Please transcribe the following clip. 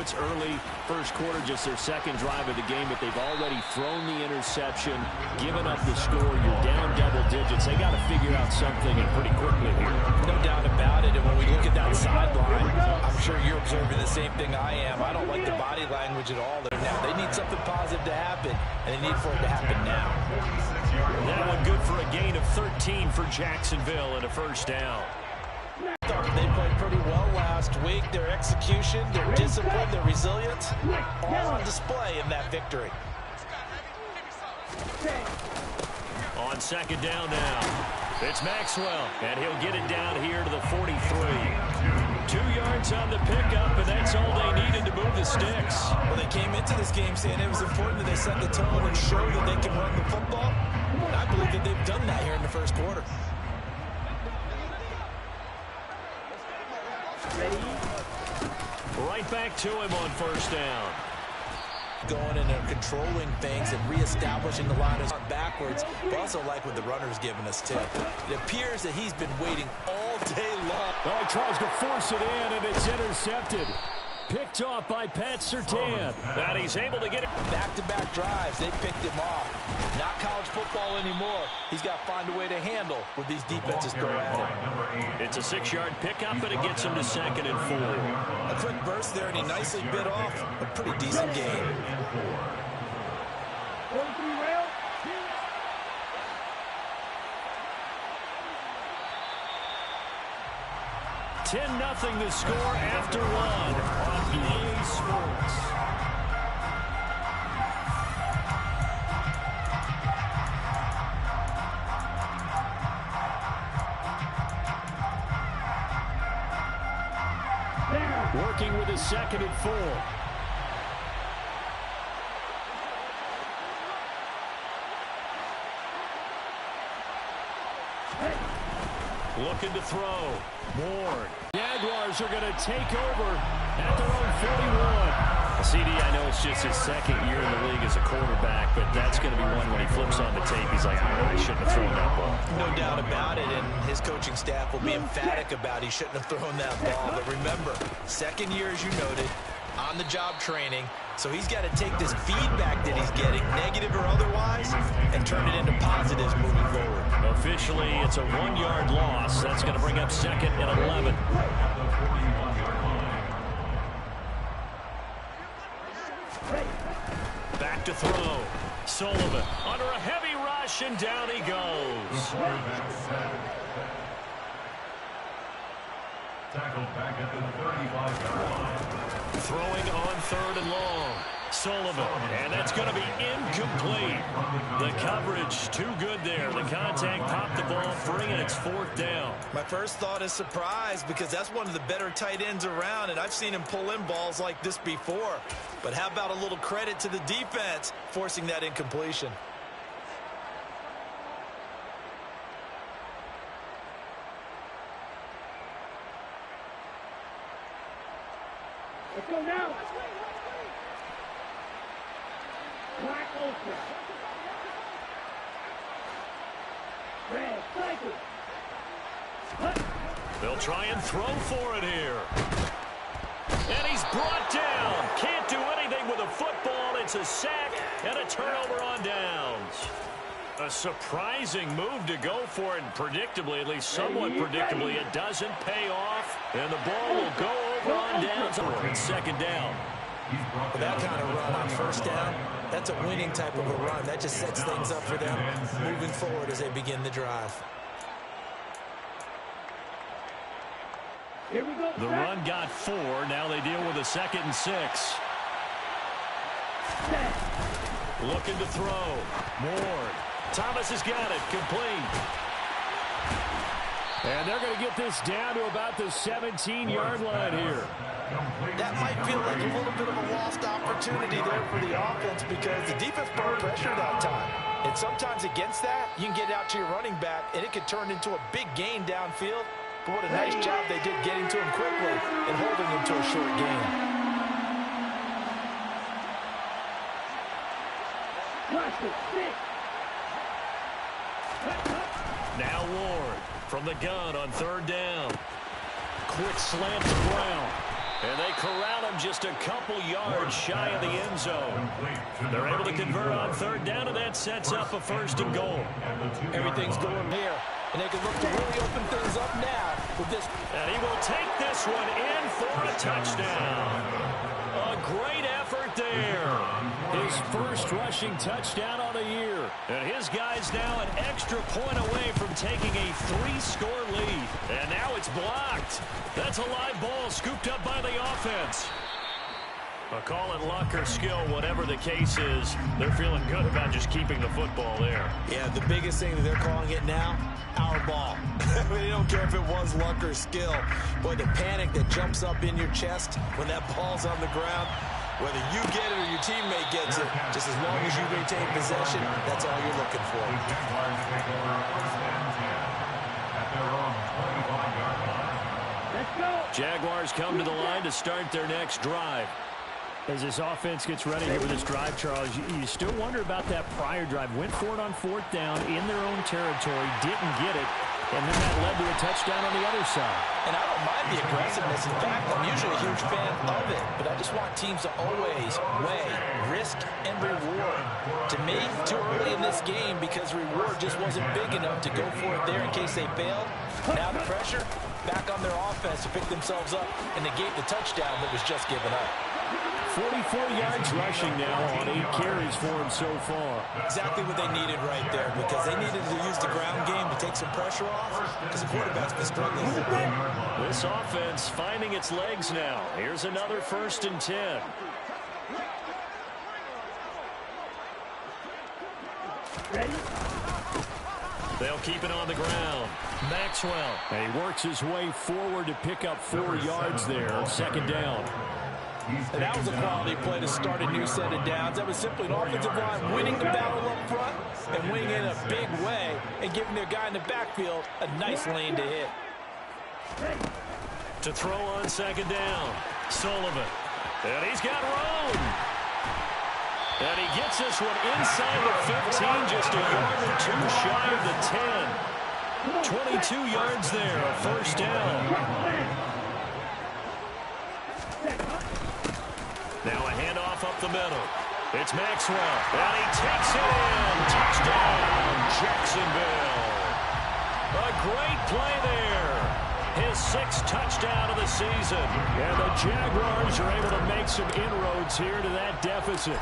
it's early first quarter, just their second drive of the game, but they've already thrown the interception, given up the score. You're down double digits. They got to figure out something and pretty quickly here. No doubt about it. And when we look at that sideline, I'm sure you're observing the same thing I am. I don't like the body language at all there now. They need something positive to happen, and they need for it to happen now. That one good for a gain of 13 for Jacksonville and a first down. They played pretty well last week. Their execution, their discipline, their resilience, all on display in that victory. On second down now, it's Maxwell, and he'll get it down here to the 43. 2 yards on the pickup, and that's all they needed to move the sticks. Well, they came into this game saying it was important that they set the tone and show that they can run the football. And I believe that they've done that here in the first quarter. Right back to him on first down. Going in and controlling things and reestablishing the line is backwards, but also like what the runner's given us too. It appears that he's been waiting all day long. Oh, he tries to force it in, and it's intercepted. Picked off by Pat Surtain. And he's able to get it. Back-to-back drives, they picked him off. Not college football anymore. He's got to find a way to handle with these defenses go at him. It's a 6-yard pickup, and it gets him to 2nd and 4. A quick burst there, and he nicely bit off a pretty decent game. 10-0 the score after one on EA Sports. Working with his 2nd and 4. Looking to throw. Ward. Jaguars are going to take over at their own 41. CD, I know it's just his 2nd year in the league as a quarterback, but that's going to be one when he flips on the tape. He's like, I shouldn't have thrown that ball. No doubt about it, and his coaching staff will be emphatic about he shouldn't have thrown that ball. But remember, 2nd year, as you noted, on-the-job training. So he's got to take this feedback that he's getting, negative or otherwise, and turn it into positives moving forward. Officially, it's a 1-yard loss. That's going to bring up 2nd and 11. Back to throw. Sullivan under a heavy rush, and down he goes. Tackled back at the 35-yard line. Throwing on 3rd and long. Sullivan, and that's going to be incomplete. The coverage too good there. The contact popped the ball free, and it's 4th down. My first thought is surprise, because that's one of the better tight ends around, and I've seen him pull in balls like this before. But how about a little credit to the defense forcing that incompletion? Let's go now. Black Ultra. Red cycle. They'll try and throw for it here. And he's brought down. Can't do anything with a football. It's a sack and a turnover on downs. A surprising move to go for it, and predictably, at least somewhat predictably, it doesn't pay off, and the ball will go over on downs. It's 2nd down. Well, that kind of run on 1st down, that's a winning type of a run. That just sets things up for them moving forward as they begin the drive. Here we go. The run got 4. Now they deal with a 2nd and 6. Looking to throw. Ward. Thomas has got it. Complete. And they're going to get this down to about the 17-yard line here. That might feel like a little bit of a lost opportunity there for the offense, because the defense brought pressure that time. And sometimes against that, you can get out to your running back, and it could turn into a big gain downfield. But what a nice job they did getting to him quickly and holding him to a short gain. Now Ward from the gun on 3rd down. Quick slant to Brown. And they corral him just a couple yards shy of the end zone. They're able to convert on third down, and that sets up a 1st and goal. Everything's going here, and they can look to really open things up now with this. And he will take this one in for a touchdown. A great effort there. His first rushing touchdown on the year. And his guy's now an extra point away from taking a 3-score lead. And now it's blocked. That's a live ball scooped up by the offense. I'll call it luck or skill, whatever the case is. They're feeling good about just keeping the football there. Yeah, the biggest thing that they're calling it now, our ball. They don't care if it was luck or skill. Boy, the panic that jumps up in your chest when that ball's on the ground, whether you get it or your teammate gets it, just as long as you retain possession, that's all you're looking for. Let's go. Jaguars come to the line to start their next drive. As this offense gets ready here with this drive, Charles, you still wonder about that prior drive. Went for it on 4th down in their own territory, didn't get it, and then that led to a touchdown on the other side. And I don't mind the aggressiveness. In fact, I'm usually a huge fan of it, but I just want teams to always weigh risk and reward. To me, too early in this game because reward just wasn't big enough to go for it there in case they failed. Now the pressure back on their offense to pick themselves up and negate the touchdown that was just given up. 44 yards rushing now on 8 carries for him so far. Exactly what they needed right there because they needed to use the ground game to take some pressure off because the quarterback's been struggling a little bit. This offense finding its legs now. Here's another 1st and 10. Ready? They'll keep it on the ground. Maxwell. And he works his way forward to pick up 4 yards there on 2nd down. And that was a quality play to start a new set of downs. That was simply an offensive line winning the battle up front and winning in a big way and giving their guy in the backfield a nice lane to hit. To throw on 2nd down. Sullivan. And he's got room. And he gets this one inside the 15, just a yard or 2 shy of the 10. 22 yards there, a 1st down. Now a handoff up the middle. It's Maxwell, and he takes it in. Touchdown, Jacksonville. A great play there. His 6th touchdown of the season. And the Jaguars are able to make some inroads here to that deficit.